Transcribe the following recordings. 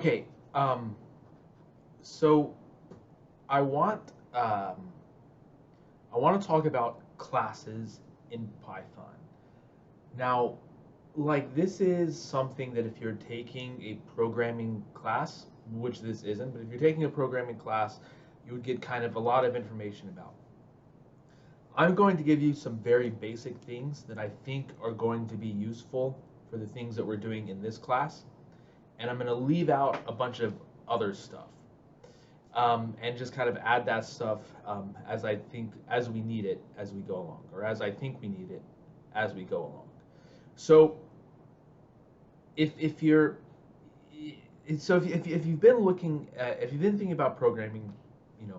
Okay, um, so I want um, I want to talk about classes in Python. Now, like this is something that if you're taking a programming class, which this isn't, but if you're taking a programming class, you would get kind of a lot of information about. I'm going to give you some very basic things that I think are going to be useful for the things that we're doing in this class, and I'm going to leave out a bunch of other stuff. And just kind of add that stuff as we need it as we go along, or as I think we need it as we go along. So if you're if you've been looking if you've been thinking about programming,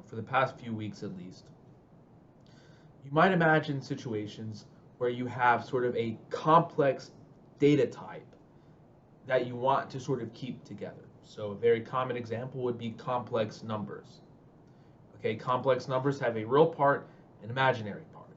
for the past few weeks at least, you might imagine situations where you have sort of a complex data type that you want to sort of keep together. So a very common example would be complex numbers. Okay, complex numbers have a real part and imaginary part.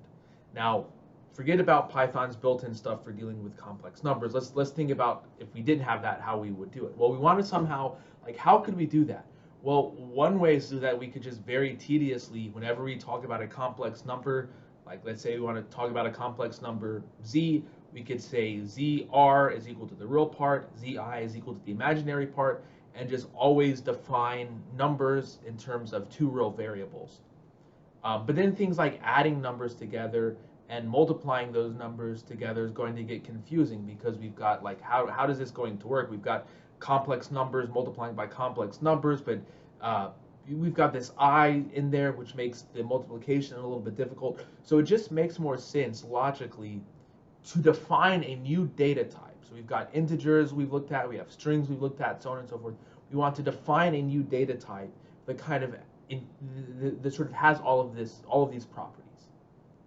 Now, forget about Python's built-in stuff for dealing with complex numbers. Let's think about if we didn't have that, how we would do it. Well, we want to somehow, like, how could we do that? Well, one way is that we could just very tediously, whenever we talk about a complex number, like let's say we want to talk about a complex number z, we could say zr is equal to the real part, zi is equal to the imaginary part, and just always define numbers in terms of two real variables. But then things like adding numbers together and multiplying those numbers together is going to get confusing, because we've got, like, how does this going to work? We've got complex numbers multiplying by complex numbers, but we've got this I in there, which makes the multiplication a little bit difficult. So it just makes more sense logically to define a new data type. So we've got integers we've looked at, we have strings we've looked at, so on and so forth. We want to define a new data type that kind of that sort of has all of these properties.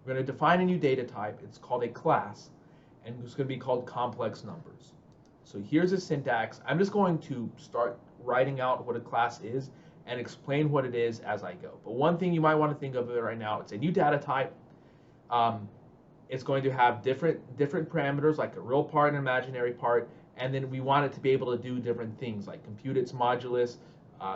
We're going to define a new data type. It's called a class, and it's going to be called complex numbers. So here's a syntax. I'm just going to start writing out what a class is and explain what it is as I go. But one thing you might want to think of it right now, it's a new data type. It's going to have different parameters, like a real part and an imaginary part, and then we want it to be able to do different things, like compute its modulus,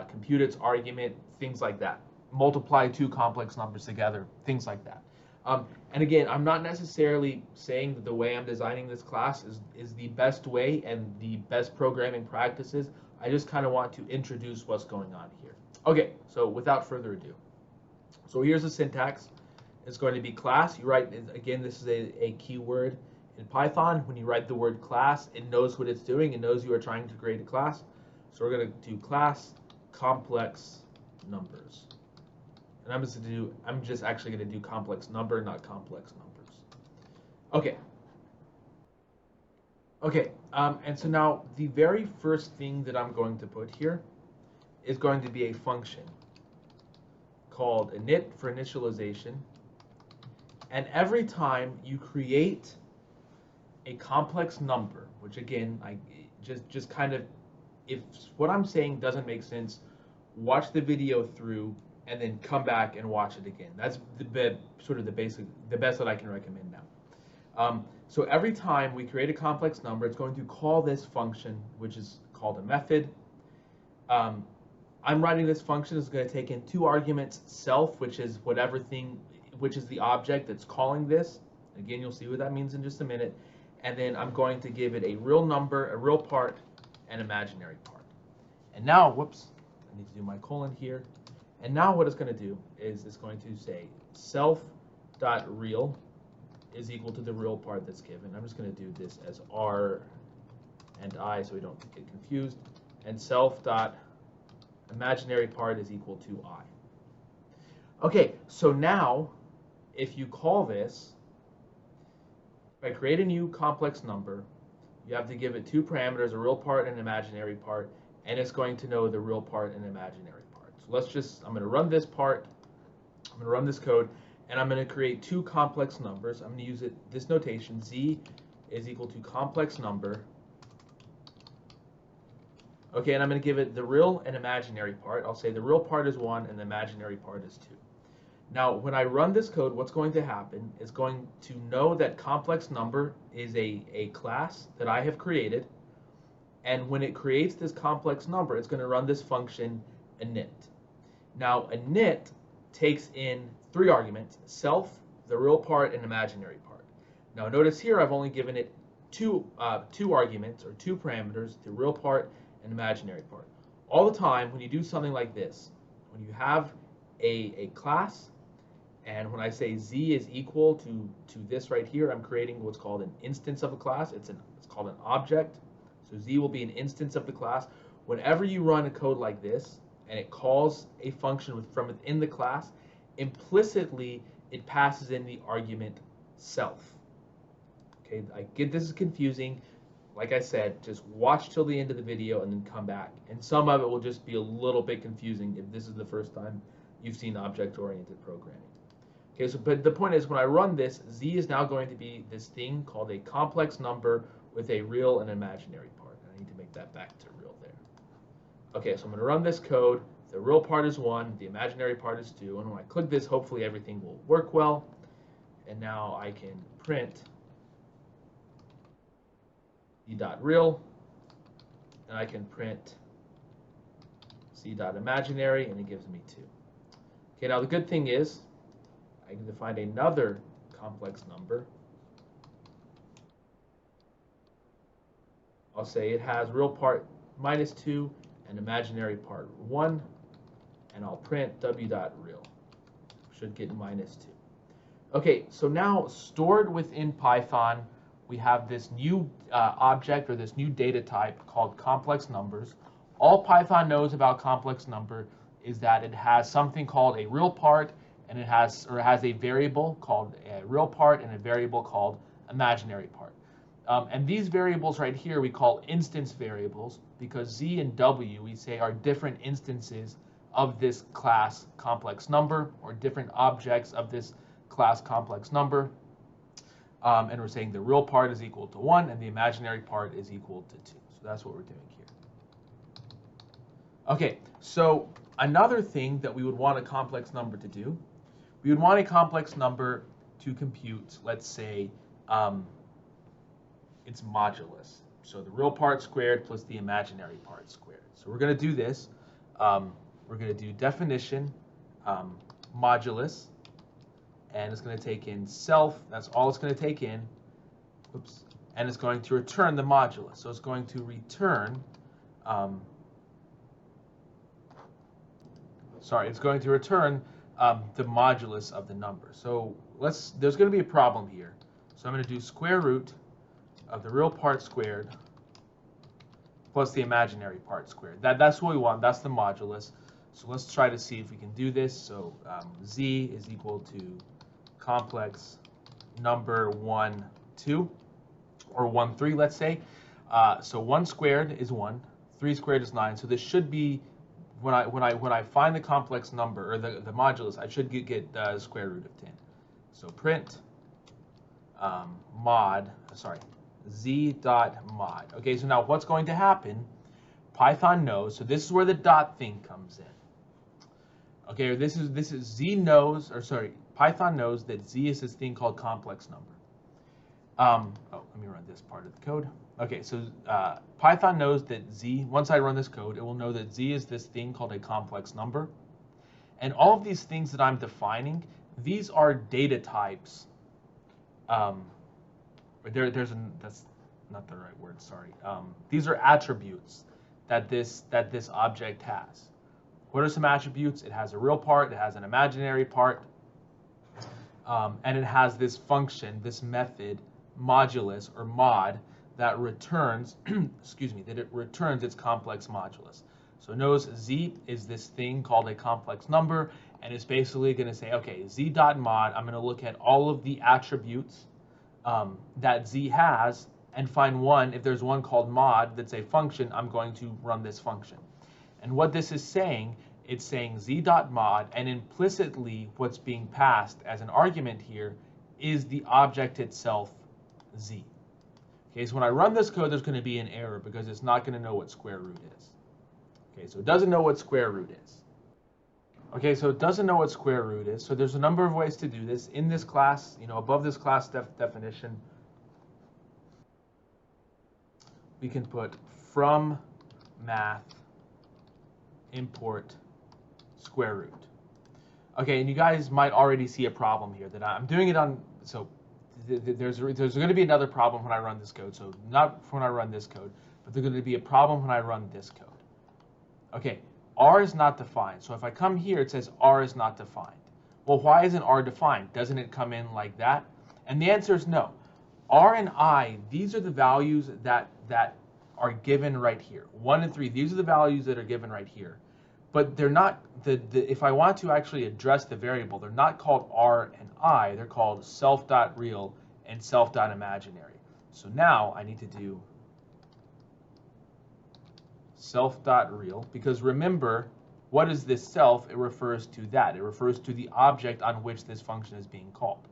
compute its argument, things like that. Multiply two complex numbers together, things like that. And again, I'm not necessarily saying that the way I'm designing this class is the best way and the best programming practices. I just kind of want to introduce what's going on here. Okay, so without further ado. So here's the syntax. It's going to be class. You write, again, this is a keyword in Python. When you write the word class, it knows what it's doing. It knows you are trying to create a class. So we're going to do class complex numbers. And I'm just actually going to do complex number, not complex numbers. Okay. Okay, and so now the very first thing that I'm going to put here is going to be a function called init for initialization. And every time you create a complex number, which again, I just kind of, if what I'm saying doesn't make sense, watch the video through and then come back and watch it again. That's the best that I can recommend now. So every time we create a complex number, it's going to call this function, which is called a method. I'm writing this function is going to take in two arguments: self, which is which is the object that's calling this. Again, you'll see what that means in just a minute. And then I'm going to give it a real number, a real part, and imaginary part. And now, whoops, I need to do my colon here. And now what it's going to do is it's going to say self.real is equal to the real part that's given. I'm just going to do this as r and I so we don't get confused. And self.imaginary part is equal to I. Okay, so now if you call this, if I create a new complex number, you have to give it two parameters, a real part and an imaginary part, and it's going to know the real part and imaginary part. So I'm going to run this part, I'm going to run this code, and I'm going to create two complex numbers. I'm going to use this notation, z is equal to complex number. Okay, and I'm going to give it the real and imaginary part. I'll say the real part is 1 and the imaginary part is 2. Now, when I run this code, what's going to happen is going to know that complex number is a class that I have created, And when it creates this complex number, it's going to run this function init. Now, init takes in 3 arguments: self, the real part, and imaginary part. Now, notice here I've only given it two arguments, or 2 parameters, the real part and imaginary part. All the time, when you do something like this, when you have a class, and when I say z is equal to this right here, I'm creating what's called an instance of a class. It's called an object. So z will be an instance of the class. Whenever you run a code like this, and it calls a function from within the class, implicitly it passes in the argument self. Okay, I get this is confusing. Like I said, just watch till the end of the video and then come back. And some of it will just be a little bit confusing if this is the first time you've seen object-oriented programming. Okay, so but the point is, when I run this, z is now going to be this thing called a complex number with a real and imaginary part. I need to make that back to real there. Okay, so I'm going to run this code. The real part is 1, the imaginary part is 2, and when I click this, hopefully everything will work well. And now I can print z.real, and I can print z.imaginary, and it gives me 2. Okay, now the good thing is, I can define another complex number. I'll say it has real part -2 and imaginary part 1, and I'll print w.real. Should get -2. Okay, so now stored within Python, we have this new object, or this new data type called complex numbers. All Python knows about complex number is that it has something called a real part, and it has a variable called a real part and a variable called imaginary part. And these variables right here we call instance variables, because z and w, we say, are different instances of this class complex number, or different objects of this class complex number. And we're saying the real part is equal to 1 and the imaginary part is equal to 2. So that's what we're doing here. Okay, so another thing that we would want a complex number to do, we would want a complex number to compute, let's say, its modulus. So the real part squared plus the imaginary part squared. So we're going to do this. We're going to do definition modulus, and it's going to take in self. That's all it's going to take in. Oops. And it's going to return the modulus. So it's going to return, it's going to return the modulus of the number. So there's going to be a problem here. So I'm going to do square root of the real part squared plus the imaginary part squared. That's what we want. That's the modulus. So let's try to see if we can do this. So z is equal to complex number 1, 2, or 1, 3, let's say. So 1 squared is 1, 3 squared is 9. So this should be, when I find the complex number, or the modulus, I should get the square root of 10. So print z.mod. Okay, so now what's going to happen? Python knows. So this is where the dot thing comes in. Okay, this is z knows, or sorry, Python knows that z is this thing called complex number. Let me run this part of the code. Okay, so Python knows that z, once I run this code, it will know that z is this thing called a complex number. And all of these things that I'm defining, these are data types. That's not the right word, sorry. These are attributes that this object has. What are some attributes? It has a real part, it has an imaginary part, and it has this function, this method, modulus, or mod, that returns, it returns its complex modulus. So notice z is this thing called a complex number, and it's basically going to say, okay, z.mod, I'm going to look at all of the attributes that z has, and find one. If there's one called mod that's a function, I'm going to run this function. And what this is saying, it's saying z.mod, and implicitly what's being passed as an argument here is the object itself, z. Okay, so when I run this code, there's going to be an error because it's not going to know what square root is. Okay, so it doesn't know what square root is. Okay, so it doesn't know what square root is. So there's a number of ways to do this. In this class, above this class definition, we can put from math import square root. Okay, and you guys might already see a problem here that I'm doing it on, so there's going to be another problem when I run this code. So not when I run this code, but there's going to be a problem when I run this code. Okay, R is not defined. So if I come here, it says R is not defined. Well, why isn't R defined? Doesn't it come in like that? And the answer is no. R and I, these are the values that are given right here. 1 and 3, these are the values that are given right here. But they're not, if I want to actually address the variable, they're not called R and I, they're called self.real and self.imaginary. So now I need to do self.real, because remember, what is this self? It refers to that. It refers to the object on which this function is being called.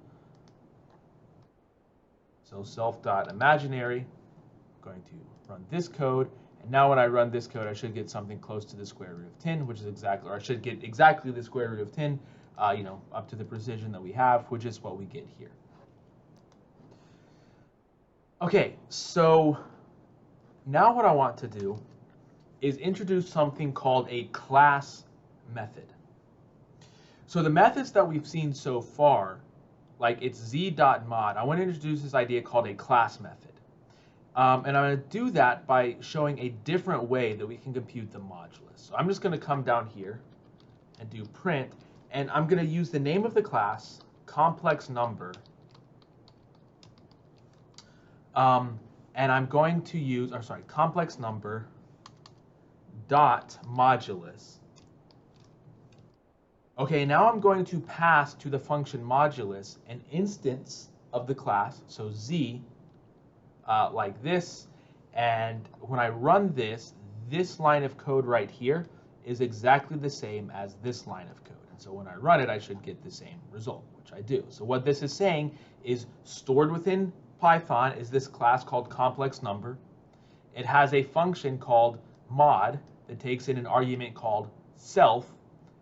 So self.imaginary, I'm going to run this code, and now when I run this code, I should get something close to the square root of 10, which is exactly, or I should get exactly the square root of 10, you know, up to the precision that we have, which is what we get here. Okay, so now what I want to do is introduce something called a class method. So the methods that we've seen so far, like it's z.mod, I want to introduce this idea called a class method. And I'm going to do that by showing a different way that we can compute the modulus. So I'm just going to come down here and do print, and I'm going to use the name of the class, complex number, and I'm going to use, or sorry, complex number dot modulus. Okay, now I'm going to pass to the function modulus an instance of the class, so z, like this, and when I run this, this line of code right here is exactly the same as this line of code. And so when I run it, I should get the same result, which I do. So what this is saying is stored within Python is this class called complex number. It has a function called mod that takes in an argument called self,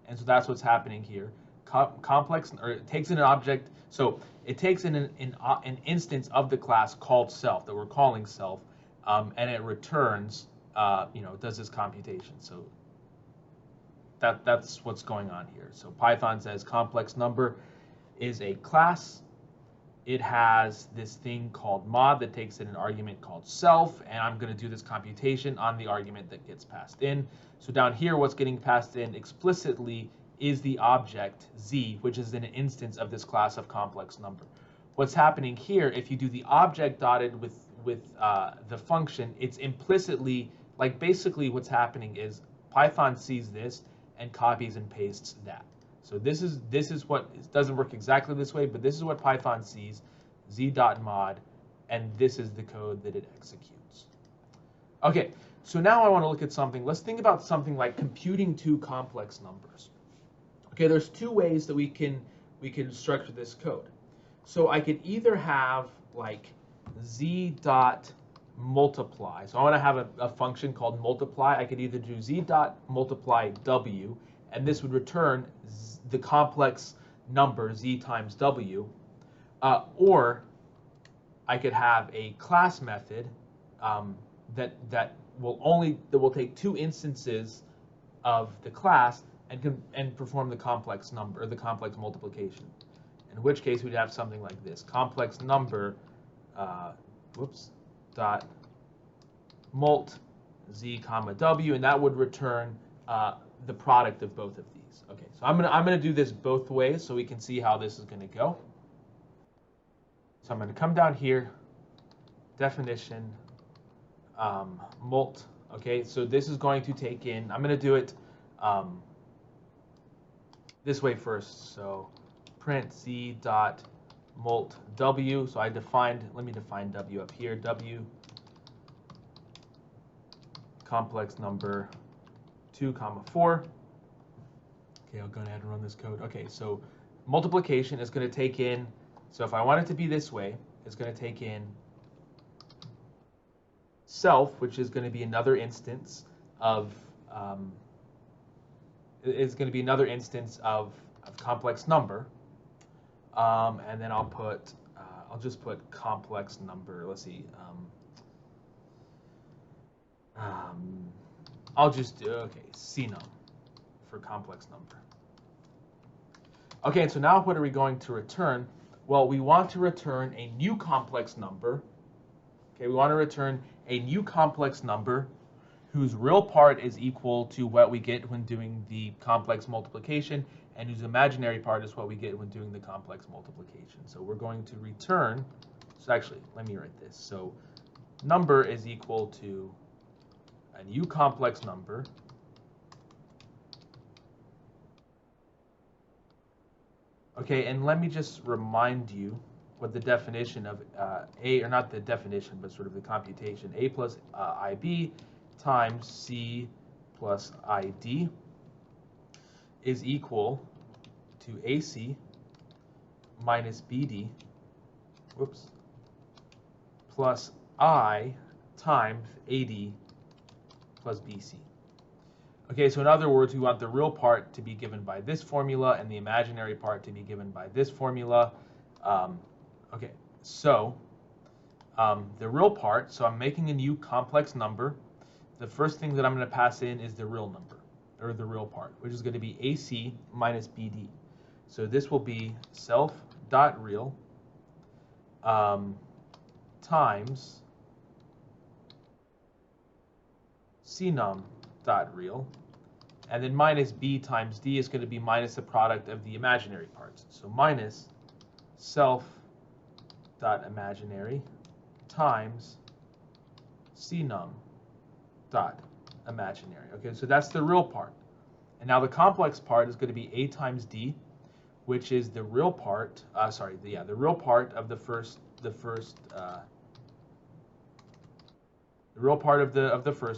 and so that's what's happening here. Complex, or it takes in an object, so it takes in an instance of the class called self that we're calling self, and it returns, you know, does this computation. So that's what's going on here. So Python says complex number is a class. It has this thing called mod that takes in an argument called self, and I'm going to do this computation on the argument that gets passed in. So down here, what's getting passed in explicitly is the object z, which is an instance of this class of complex number. What's happening here, if you do the object dotted with the function, it's implicitly, like basically what's happening is Python sees this and copies and pastes that. So this is what, it doesn't work exactly this way, but this is what Python sees, z.mod, and this is the code that it executes. Okay, so now I want to look at something. Let's think about something like computing two complex numbers. Okay, there's two ways that we can structure this code. So I could either have like z.multiply. So I want to have a function called multiply. I could either do z.multiply w, and this would return the complex number z times w, or I could have a class method that will take two instances of the class and perform the complex number, or the complex multiplication. In which case we'd have something like this: complex number, dot mult z comma w, and that would return the product of both of these. Okay, so I'm gonna do this both ways so we can see how this is gonna go. So I'm gonna come down here, definition, mult. Okay, so this is going to take in, I'm gonna do it this way first. So print z dot mult w. So let me define w up here. W complex number 2, 4. Okay, I'll go ahead and run this code. Okay, so multiplication is going to take in, so if I want it to be this way, it's going to take in self, which is going to be another instance of complex number, and then I'll just put complex number. Let's see. I'll just do, okay, CNUM for complex number. Okay, so now what are we going to return? Well, we want to return a new complex number. Okay, we want to return a new complex number whose real part is equal to what we get when doing the complex multiplication, and whose imaginary part is what we get when doing the complex multiplication. So we're going to return, so actually, let me write this. So number is equal to a new complex number Okay, and let me just remind you what the definition of A, or not the definition, but sort of the computation, A plus IB times C plus ID is equal to AC minus BD, whoops, plus I times AD plus BC. Okay, so in other words, we want the real part to be given by this formula and the imaginary part to be given by this formula. Okay, so the real part, so I'm making a new complex number. The first thing that I'm going to pass in is the real number, or the real part, which is going to be AC minus BD. So this will be self.real times CNUM.real, and then minus B times D is going to be minus the product of the imaginary parts. So minus self.imaginary times CNUM.imaginary. Okay, so that's the real part. And now the complex part is going to be A times D, which is the real part, the real part of the first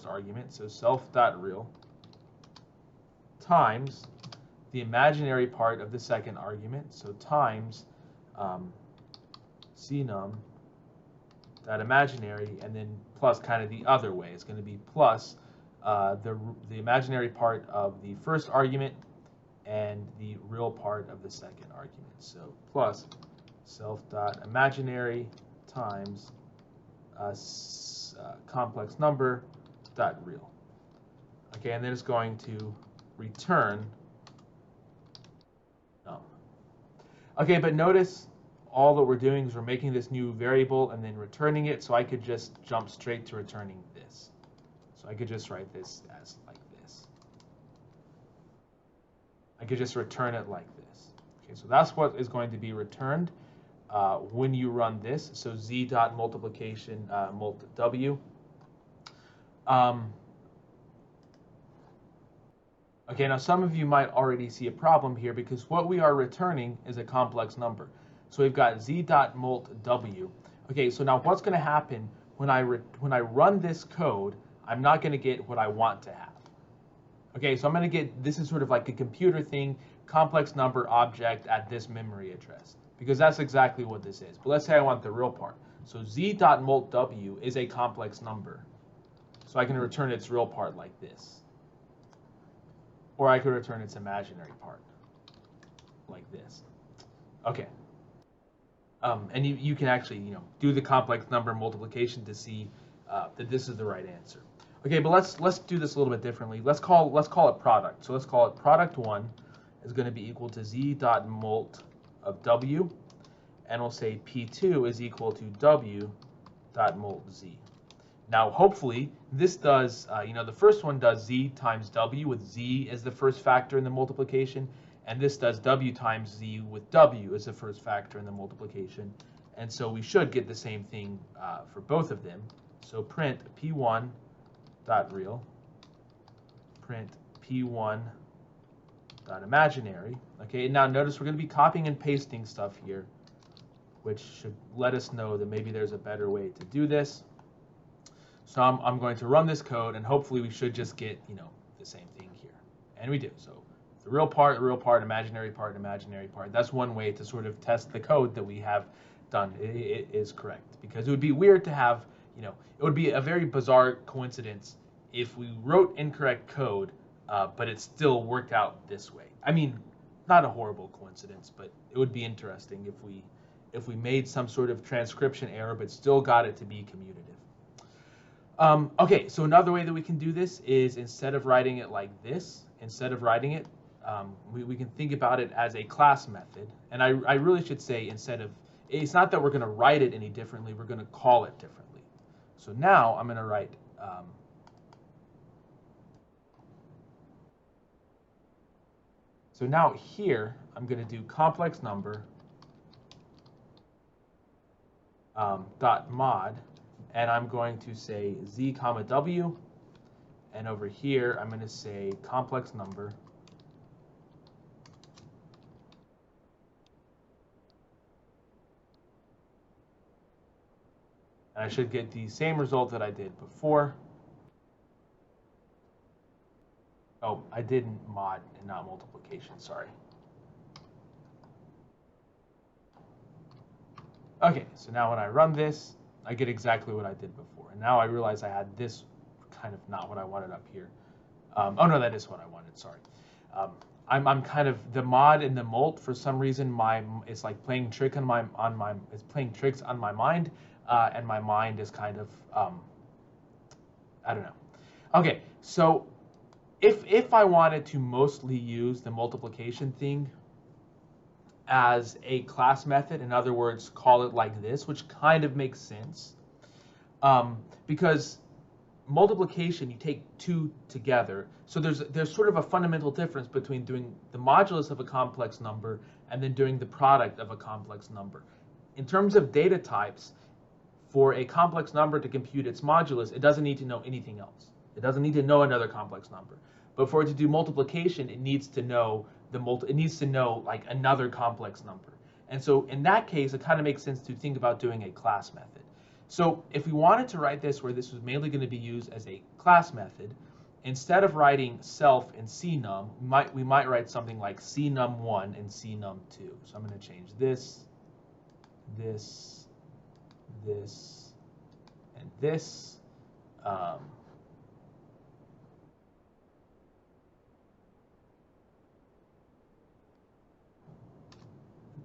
argument, so self.real, times the imaginary part of the second argument, so times CNUM.imaginary, and then plus kind of the other way. It's going to be plus the imaginary part of the first argument and the real part of the second argument. So plus self.imaginary times complex number dot real. Okay, and then it's going to return num. Okay, but notice all that we're doing is we're making this new variable and then returning it, so I could just jump straight to returning this. So I could just write this as like this. I could just return it like this. Okay, so that's what is going to be returned when you run this. So z.multiplication mult w. Okay, now some of you might already see a problem here because what we are returning is a complex number. So we've got z.mult w. Okay, so now what's going to happen when I run this code? I'm not going to get what I want to have. Okay, so I'm going to get, this is sort of like a computer thing, complex number object at this memory address, because that's exactly what this is. But let's say I want the real part. So z.mult w is a complex number. So I can return its real part like this. Or I could return its imaginary part like this. Okay. And you can actually, do the complex number multiplication to see that this is the right answer. Okay, but let's do this a little bit differently. Let's call it product. So let's call it product 1 is going to be equal to z.mult of w, and we'll say p2 is equal to w.mult z. Now, hopefully, this does, the first one does z times w with z as the first factor in the multiplication, and this does w times z with w as the first factor in the multiplication. And so we should get the same thing for both of them. So print p1.real, print p1.imaginary. Okay, and now notice we're going to be copying and pasting stuff here, which should let us know that maybe there's a better way to do this. So I'm going to run this code, and hopefully we should just get, the same thing here. And we do. So the real part, imaginary part. That's one way to sort of test the code that we have done. It is correct. Because it would be weird to have, it would be a very bizarre coincidence if we wrote incorrect code, but it still worked out this way. I mean, not a horrible coincidence, but it would be interesting if we made some sort of transcription error, but still got it to be commutative. Okay, so another way that we can do this is instead of writing it like this, we can think about it as a class method. And I really should say it's not that we're going to write it any differently, we're going to call it differently. So now I'm going to write, so now here I'm going to do complex number dot mod, and I'm going to say z comma w, and over here I'm going to say complex number and I should get the same result that I did before. Oh, I did mod and not multiplication, sorry. Okay, so now when I run this, I get exactly what I did before. And now I realize I had this kind of not what I wanted up here. Oh no, that is what I wanted, sorry. I'm kind of, the mod and the mult, for some reason, it's like playing tricks on my mind, and my mind is kind of, I don't know. Okay, so if I wanted to mostly use the multiplication thing as a class method, in other words, call it like this, which kind of makes sense, because multiplication, you take two together. So there's sort of a fundamental difference between doing the modulus of a complex number and then doing the product of a complex number. In terms of data types, for a complex number to compute its modulus, it doesn't need to know anything else. It doesn't need to know another complex number. But for it to do multiplication, it needs to know like another complex number. And so in that case, it kind of makes sense to think about doing a class method. So if we wanted to write this where this was mainly going to be used as a class method, instead of writing self and cnum, we might write something like cnum1 and cnum2. So I'm going to change this, this, and this.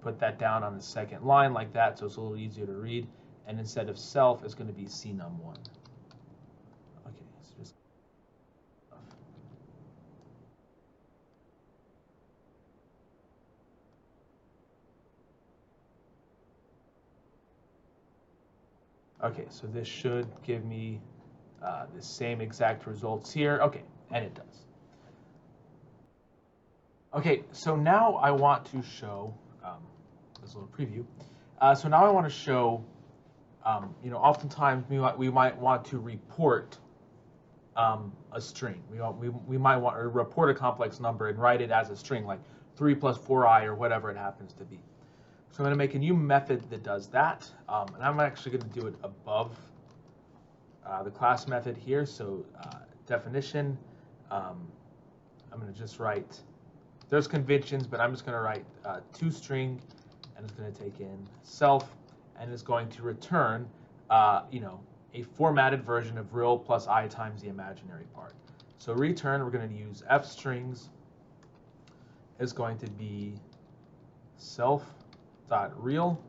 Put that down on the second line like that, so it's a little easier to read. And instead of self, it's going to be cnum1. Okay, so just okay, so this should give me the same exact results here. Okay, and it does. Okay, so now I want to show this little preview. So now I want to show, oftentimes we might want to report a string. We might want to report a complex number and write it as a string, like 3 plus 4i or whatever it happens to be. So I'm going to make a new method that does that, and I'm actually going to do it above the class method here. So definition, I'm going to just write, there's conventions, but I'm just going to write toString, and it's going to take in self, and it's going to return, a formatted version of real plus I times the imaginary part. So return, we're going to use fstrings, is going to be self.real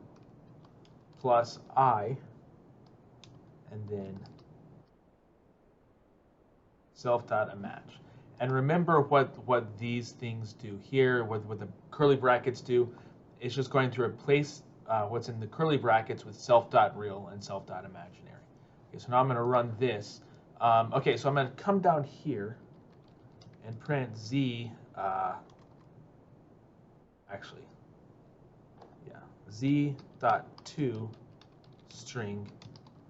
plus I, and then self.imag. And remember what these things do here, what the curly brackets do. It's just going to replace what's in the curly brackets with self.real and self.imaginary. Okay, so now I'm going to run this. Okay, so I'm going to come down here and print z, z.to string,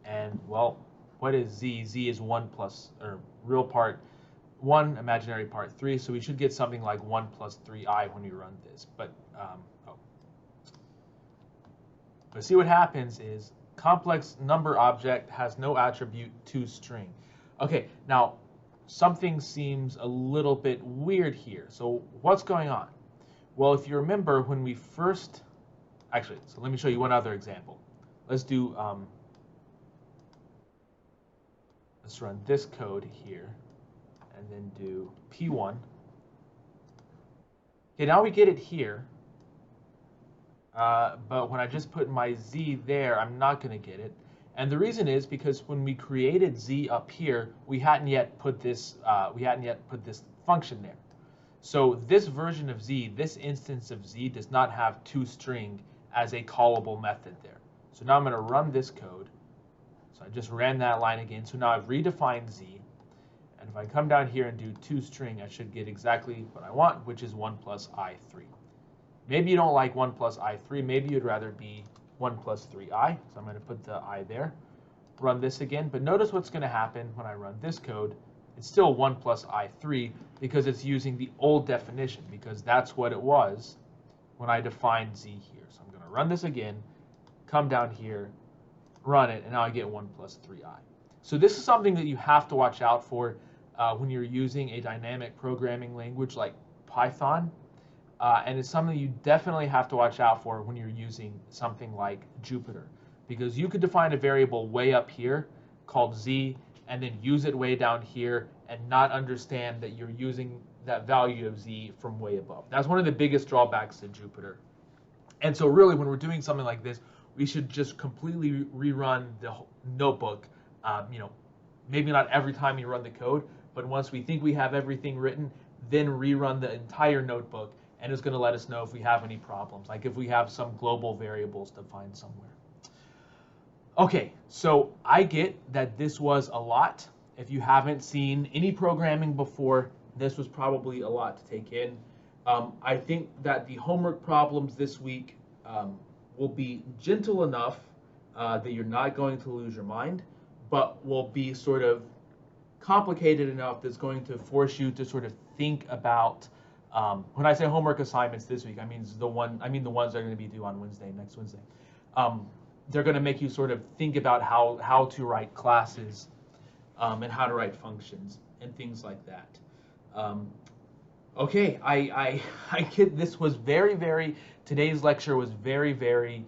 and well, what is z? Z is 1 plus, or real part 1, imaginary part 3, so we should get something like 1 plus 3i when you run this. But see what happens is complex number object has no attribute toString. Okay, now something seems a little bit weird here. So what's going on? Well, if you remember when we first, so let me show you one other example. Let's do, let's run this code here, and then do P1. Okay, now we get it here, but when I just put my Z there, I'm not going to get it. And the reason is because when we created z up here, we hadn't yet put this function there. So this version of z, this instance of z, does not have toString as a callable method there. So now I'm going to run this code. So I just ran that line again. So now I've redefined z. And if I come down here and do toString, I should get exactly what I want, which is 1 plus I3. Maybe you don't like 1 plus I3. Maybe you'd rather be 1 plus 3i. So I'm going to put the I there. Run this again. But notice what's going to happen when I run this code. It's still 1 plus I3 because it's using the old definition, because that's what it was when I defined z here. So I'm going to run this again, come down here, run it, and now I get 1 plus 3i. So this is something that you have to watch out for when you're using a dynamic programming language like Python. And it's something you definitely have to watch out for when you're using something like Jupyter, because you could define a variable way up here called z and then use it way down here and not understand that you're using that value of z from way above. That's one of the biggest drawbacks to Jupyter. And so really, when we're doing something like this, we should just completely rerun the notebook. Maybe not every time you run the code, but once we think we have everything written, then rerun the entire notebook, and it's going to let us know if we have any problems, like if we have some global variables defined somewhere. Okay, so I get that this was a lot. If you haven't seen any programming before, this was probably a lot to take in. I think that the homework problems this week will be gentle enough that you're not going to lose your mind, but will be sort of complicated enough that's going to force you to sort of think about. When I say homework assignments this week, I mean the ones that are going to be due on next Wednesday. They're going to make you sort of think about how to write classes and how to write functions and things like that. Okay, I get this was today's lecture was very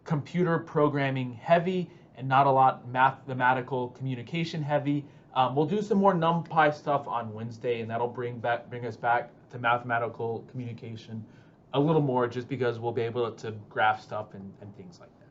computer programming heavy and not a lot mathematical communication heavy. We'll do some more NumPy stuff on Wednesday, and that'll bring us back to mathematical communication a little more, just because we'll be able to graph stuff and things like that.